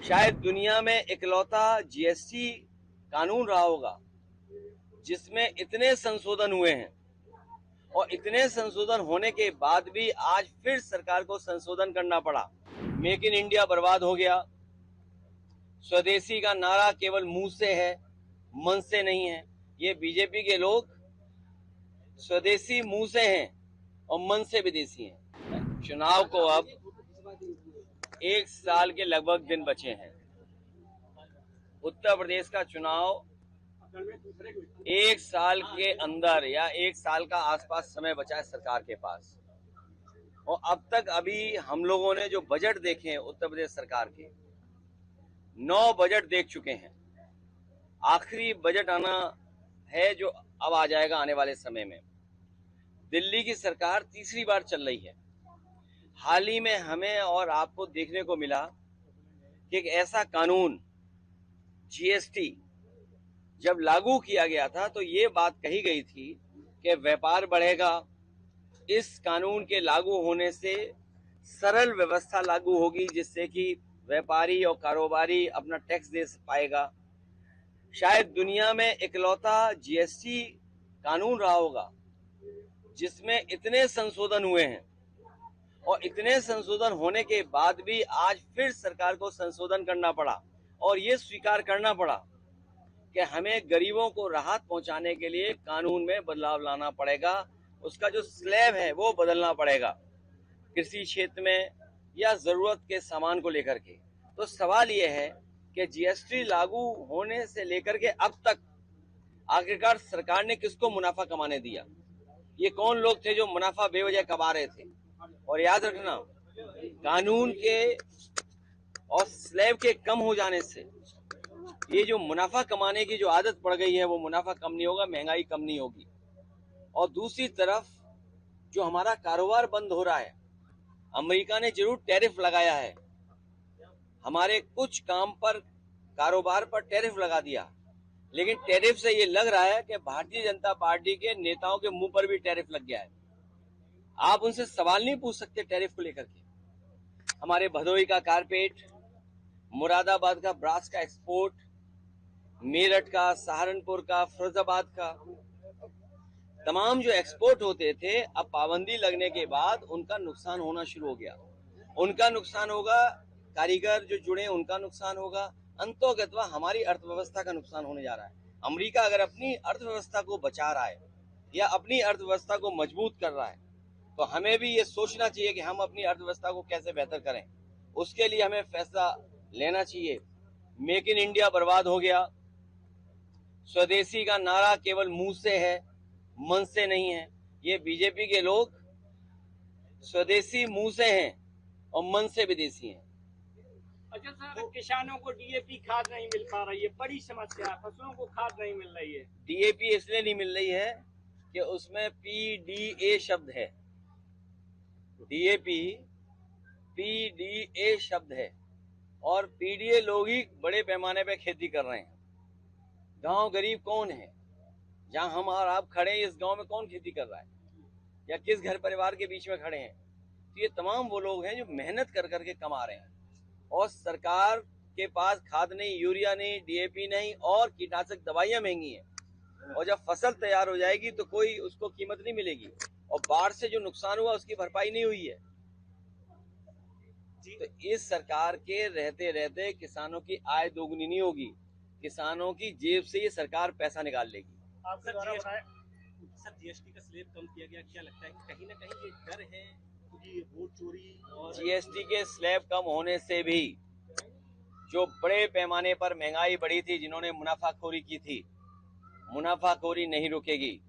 शायद दुनिया में इकलौता जीएसटी कानून रहा होगा जिसमें इतने संशोधन हुए हैं और इतने संशोधन होने के बाद भी आज फिर सरकार को संशोधन करना पड़ा। मेक इन इंडिया बर्बाद हो गया। स्वदेशी का नारा केवल मुंह से है, मन से नहीं है। ये बीजेपी के लोग स्वदेशी मुंह से हैं और मन से विदेशी हैं। चुनाव को अब 1 साल के लगभग दिन बचे हैं। उत्तर प्रदेश का चुनाव 1 साल के अंदर या 1 साल का आसपास समय बचा है सरकार के पास। और अब तक अभी हम लोगों ने जो बजट देखे हैं उत्तर प्रदेश सरकार के, 9 बजट देख चुके हैं। आखिरी बजट आना है जो अब आ जाएगा आने वाले समय में। दिल्ली की सरकार तीसरी बार चल रही है। हाल ही में हमें और आपको देखने को मिला कि एक ऐसा कानून जीएसटी जब लागू किया गया था तो ये बात कही गई थी कि व्यापार बढ़ेगा। इस कानून के लागू होने से सरल व्यवस्था लागू होगी जिससे कि व्यापारी और कारोबारी अपना टैक्स दे पाएगा। शायद दुनिया में इकलौता जीएसटी कानून रहा होगा जिसमें इतने संशोधन हुए हैं और इतने संशोधन होने के बाद भी आज फिर सरकार को संशोधन करना पड़ा और ये स्वीकार करना पड़ा कि हमें गरीबों को राहत पहुंचाने के लिए कानून में बदलाव लाना पड़ेगा। उसका जो स्लैब है वो बदलना पड़ेगा कृषि क्षेत्र में या जरूरत के सामान को लेकर के। तो सवाल ये है कि जीएसटी लागू होने से लेकर के अब तक आखिरकार सरकार ने किसको मुनाफा कमाने दिया? ये कौन लोग थे जो मुनाफा बेवजह कमा रहे थे? और याद रखना, कानून के और स्लैब के कम हो जाने से ये जो मुनाफा कमाने की जो आदत पड़ गई है वो मुनाफा कम नहीं होगा, महंगाई कम नहीं होगी। और दूसरी तरफ जो हमारा कारोबार बंद हो रहा है, अमेरिका ने जरूर टैरिफ लगाया है, हमारे कुछ काम पर कारोबार पर टैरिफ लगा दिया, लेकिन टैरिफ से ये लग रहा है कि भारतीय जनता पार्टी के नेताओं के मुंह पर भी टैरिफ लग गया है। आप उनसे सवाल नहीं पूछ सकते टैरिफ को लेकर के। हमारे भदोही का कारपेट, मुरादाबाद का ब्रास का एक्सपोर्ट, मेरठ का, सहारनपुर का, फिरोजाबाद का, तमाम जो एक्सपोर्ट होते थे अब पाबंदी लगने के बाद उनका नुकसान होना शुरू हो गया। उनका नुकसान होगा, कारीगर जो जुड़े उनका नुकसान होगा, अंतोगत्वा हमारी अर्थव्यवस्था का नुकसान होने जा रहा है। अमेरिका अगर अपनी अर्थव्यवस्था को बचा रहा है या अपनी अर्थव्यवस्था को मजबूत कर रहा है तो हमें भी ये सोचना चाहिए कि हम अपनी अर्थव्यवस्था को कैसे बेहतर करें। उसके लिए हमें फैसला लेना चाहिए। मेक इन इंडिया बर्बाद हो गया। स्वदेशी का नारा केवल मुंह से है, मन से नहीं है। ये बीजेपी के लोग स्वदेशी मुंह से हैं और मन से विदेशी हैं। अच्छा सर, किसानों को डीएपी खाद नहीं मिल पा रही है, बड़ी समस्या। फसलों को खाद नहीं मिल रही है। डीएपी इसलिए नहीं मिल रही है कि उसमें पीडीए शब्द है। डीएपी पीडीए शब्द है और पीडीए लोग ही बड़े पैमाने पे खेती कर रहे हैं। गांव गरीब कौन है? जहां हम और आप खड़े हैं इस गांव में कौन खेती कर रहा है या किस घर परिवार के बीच में खड़े हैं? तो ये तमाम वो लोग हैं जो मेहनत कर करके कमा रहे हैं और सरकार के पास खाद नहीं, यूरिया नहीं, डीएपी नहीं और कीटनाशक दवाइयां महंगी हैं। और जब फसल तैयार हो जाएगी तो कोई उसको कीमत नहीं मिलेगी और बाढ़ से जो नुकसान हुआ उसकी भरपाई नहीं हुई है। तो इस सरकार के रहते रहते किसानों की आय दोगुनी नहीं होगी, किसानों की जेब से ये सरकार पैसा निकाल लेगी। सर जीएसटी का स्लैब कम किया गया, क्या लगता है कि कहीं ना कहीं ये डर है कि वोट चोरी और जीएसटी के स्लैब कम होने से भी जो बड़े पैमाने पर महंगाई बढ़ी थी, जिन्होंने मुनाफाखोरी की थी, मुनाफाखोरी नहीं रुकेगी।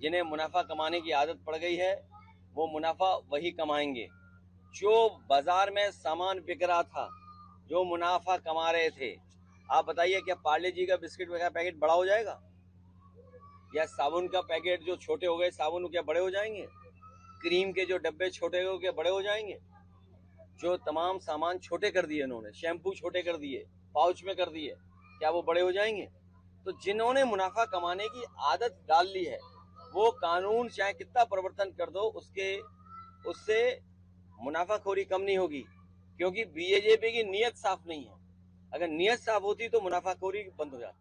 जिन्हें मुनाफा कमाने की आदत पड़ गई है वो मुनाफा वही कमाएंगे। जो बाजार में सामान बिक रहा था, जो मुनाफा कमा रहे थे, आप बताइए क्या पार्ले जी का बिस्किट का पैकेट बड़ा हो जाएगा या साबुन का पैकेट जो छोटे हो गए साबुन क्या बड़े हो जाएंगे? क्रीम के जो डब्बे छोटे हो गए बड़े हो जाएंगे? जो तमाम सामान छोटे कर दिए इन्होंने, शैम्पू छोटे कर दिए, पाउच में कर दिए, क्या वो बड़े हो जाएंगे? तो जिन्होंने मुनाफा कमाने की आदत डाल ली है वो कानून चाहे कितना परिवर्तन कर दो उससे मुनाफाखोरी कम नहीं होगी, क्योंकि बीजेपी की नीयत साफ नहीं है। अगर नीयत साफ होती तो मुनाफाखोरी बंद हो जाती।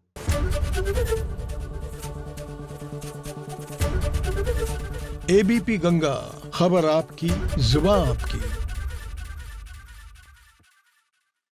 एबीपी गंगा, खबर आपकी, जुबान आपकी।